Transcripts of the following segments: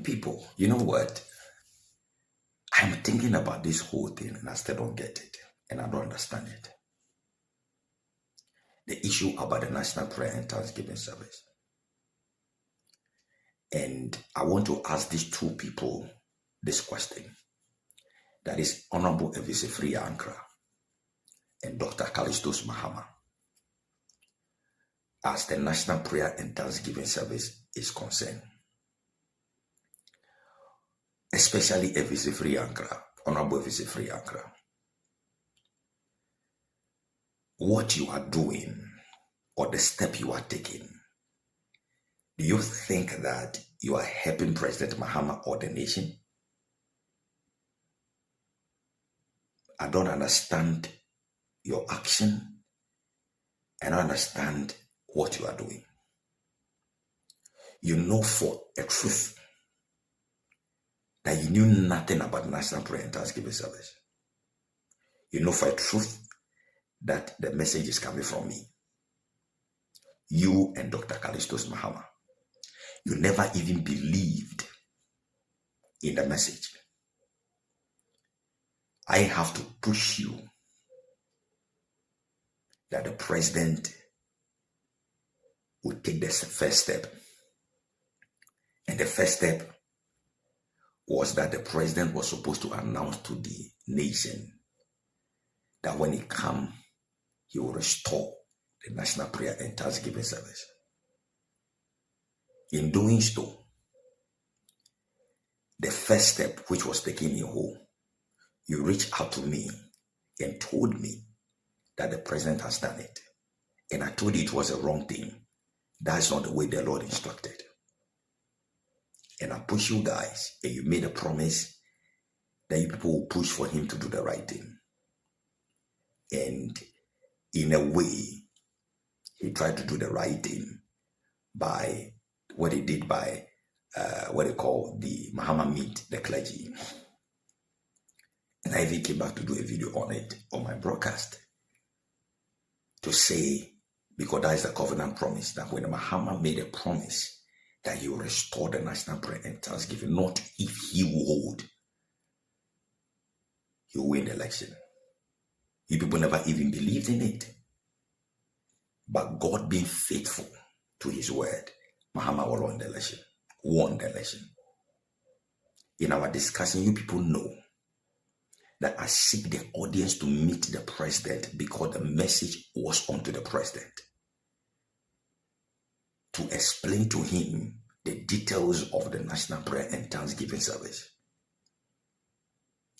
people, you know what? I'm thinking about this whole thing and I still don't get it and I don't understand it. The issue about the National Prayer and Thanksgiving Service. And I want to ask these two people this question. That is Honorable Evisifri Ankra and Dr. Callistus Mahama. As the National Prayer and Thanksgiving Service is concerned. Especially Evisifri Ankra, Honorable Evisifri Ankra. What you are doing or the step you are taking, do you think that you are helping President Mahama or the nation? I don't understand your action. I don't understand what you are doing. You know for a truth that you knew nothing about National Prayer and Thanksgiving Service. You know for a truth that the message is coming from me. You and Dr. Callistus Mahama. You never even believed in the message. I have to push you that the president would take the first step. And the first step was that the president was supposed to announce to the nation that when he comes, he will restore the National Prayer and Thanksgiving Service. In doing so, the first step which was taken in whole, you reached out to me and told me that the president has done it. And I told you it was a wrong thing. That's not the way the Lord instructed. And I pushed you guys, and you made a promise that you people will push for him to do the right thing. And in a way, he tried to do the right thing by what he did by what they call the Mahama meet the clergy. And I even came back to do a video on it on my broadcast to say, because that is the covenant promise, that when Mahama made a promise that he will restore the National Prayer and Thanksgiving, not if he will hold, he will win the election. You people never even believed in it. But God being faithful to his word, Mahama will win the election. Won the election. In our discussion, you people know that I seek the audience to meet the president because the message was onto the president. To explain to him the details of the National Prayer and Thanksgiving Service.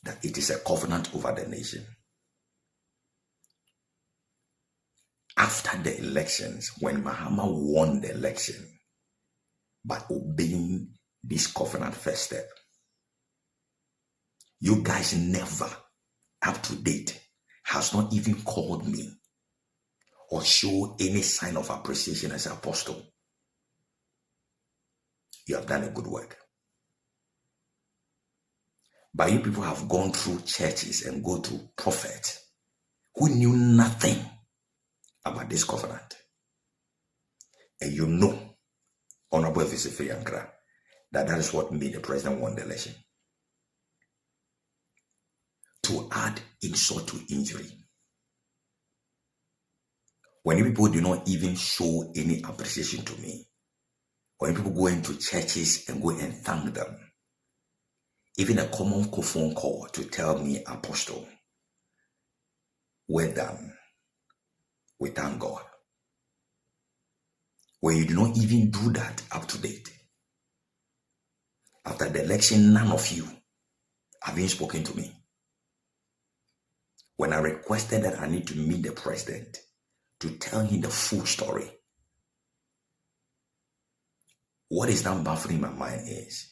That it is a covenant over the nation. After the elections, when Mahama won the election, by obeying this covenant first step, you guys never, up to date, has not even called me or show any sign of appreciation as an apostle. You have done a good work. But you people have gone through churches and go to prophets who knew nothing about this covenant. And you know, Honorable Evisifri Ankra, that is what made the president won the election. To add insult to injury. When people do not even show any appreciation to me, when people go into churches and go and thank them, even a common phone call to tell me, Apostle, well done, we thank God. When you do not even do that up to date, after the election, none of you have even spoken to me. When I requested that I need to meet the president to tell him the full story, what is now baffling my mind is,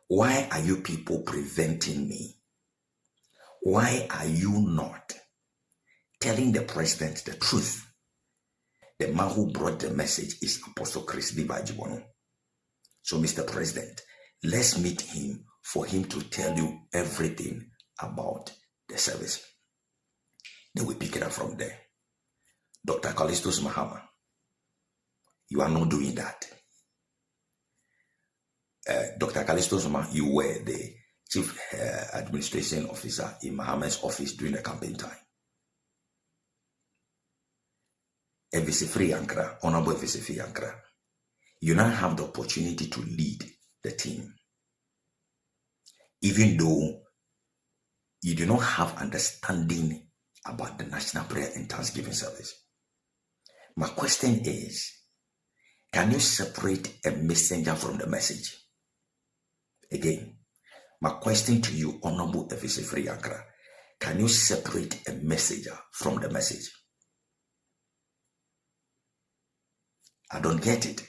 why are you people preventing me? Why are you not telling the president the truth? The man who brought the message is Apostle Chris Divajibono. So, Mr. President, let's meet him for him to tell you everything about the service. Then we pick it up from there. Dr. Callistus Mahama, you are not doing that. Dr. Callisto Zuma, you were the chief administration officer in Mahama's office during the campaign time. Evisifri Ankara, Honorable Evisifri Ankara, you now have the opportunity to lead the team. Even though you do not have understanding about the National Prayer and Thanksgiving Service. My question is, can you separate a messenger from the message? Again, my question to you, Honorable Evisifri Ankara, can you separate a messenger from the message? I don't get it.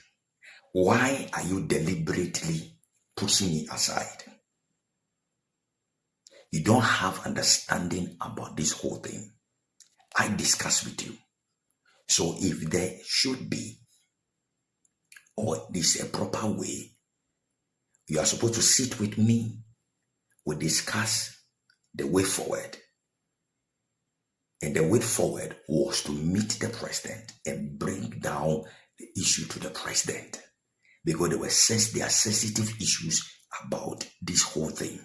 Why are you deliberately pushing me aside? You don't have understanding about this whole thing. I discuss with you. So if there should be, or this is a proper way, you are supposed to sit with me. We discuss the way forward. And the way forward was to meet the president and bring down the issue to the president. Because there are sensitive issues about this whole thing.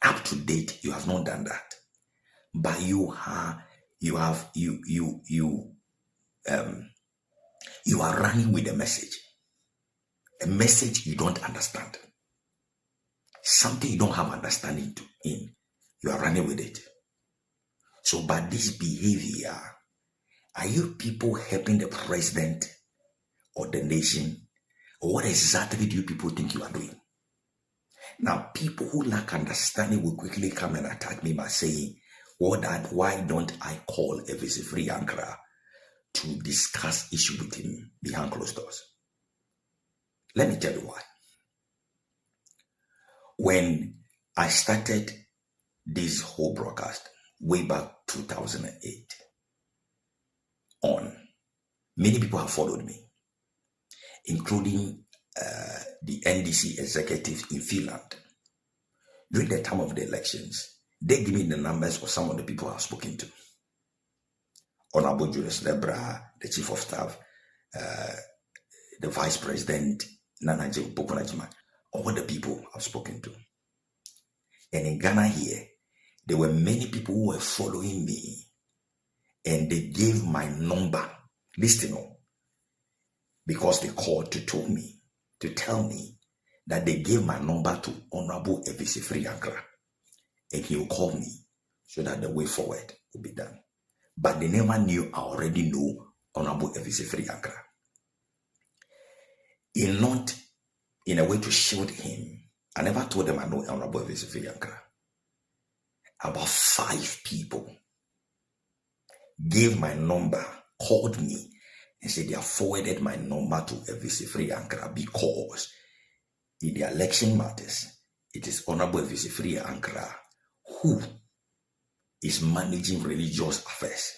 Up to date, you have not done that. But you are running with a message. A message you don't understand. Something you don't have understanding in. You are running with it. So by this behavior, are you people helping the president or the nation? Or what exactly do you people think you are doing? Now, people who lack understanding will quickly come and attack me by saying, well, Dad, why don't I call Evisifri Ankara to discuss issue with him behind closed doors? Let me tell you why. When I started this whole broadcast way back 2008 on, many people have followed me, including the NDC executives in Finland. During the time of the elections, they give me the numbers of some of the people I've spoken to. Honorable Julius Lebra, the chief of staff, the vice president, Nana Pokonajima, all the people I've spoken to. And in Ghana here, there were many people who were following me, and they gave my number, listening, because they called to tell me that they gave my number to Honorable Evisifri Ankara, and he will call me so that the way forward will be done. But they never knew I already know Honorable Evisifri Ankara. In a way to shield him, I never told them I know Honorable Evisifri Ankara. About 5 people gave my number, called me, and said they have forwarded my number to Evisifri Ankara because in the election matters, it is Honorable Evisifri Ankara who is managing religious affairs.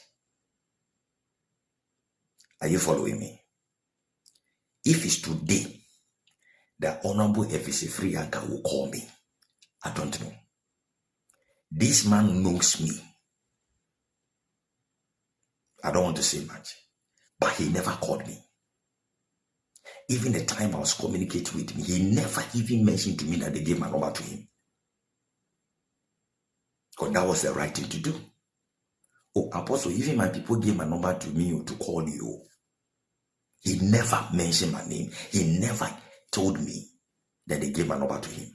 Are you following me? If it's today that Honorable Evisifri Ankara will call me, I don't know. This man knows me. I don't want to say much, but he never called me. Even the time I was communicating with him, he never even mentioned to me that they gave my number to him. Because that was the right thing to do. Oh, Apostle, even my people gave my number to me to call you. He never mentioned my name. He never told me that they gave my number to him.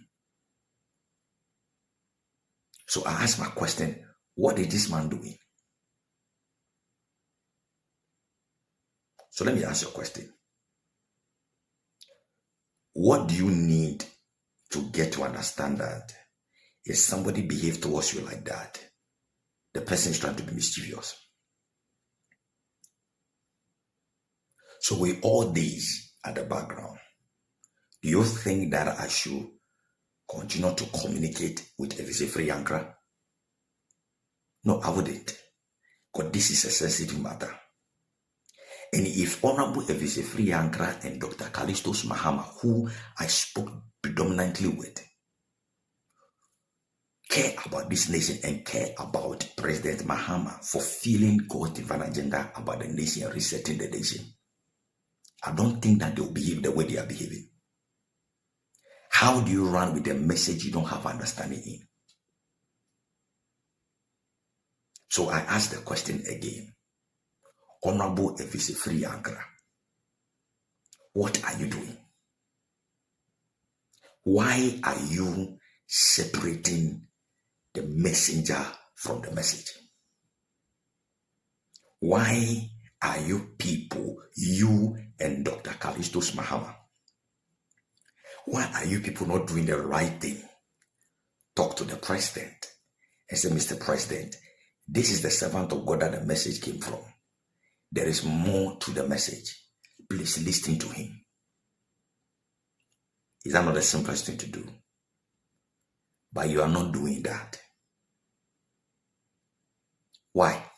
So I asked my question, what is this man doing? So let me ask you a question. What do you need to get to understand that if somebody behaves towards you like that, the person is trying to be mischievous? So with all these at the background, do you think that I should continue to communicate with Evisifri Ankara? No, I wouldn't. Because this is a sensitive matter. And if Honorable Evisifri Ankara and Dr. Callistus Mahama, who I spoke predominantly with, care about this nation and care about President Mahama fulfilling God's divine agenda about the nation and resetting the nation, I don't think that they'll behave the way they are behaving. How do you run with a message you don't have understanding in? So I ask the question again. Honorable Efisifri Ankara, what are you doing? Why are you separating the messenger from the message? Why are you people, you and Dr. Callistus Mahama, why are you people not doing the right thing? Talk to the president and say, Mr. President, this is the servant of God that the message came from. There is more to the message. Please listen to him. Is that not the simplest thing to do? But you are not doing that. Why?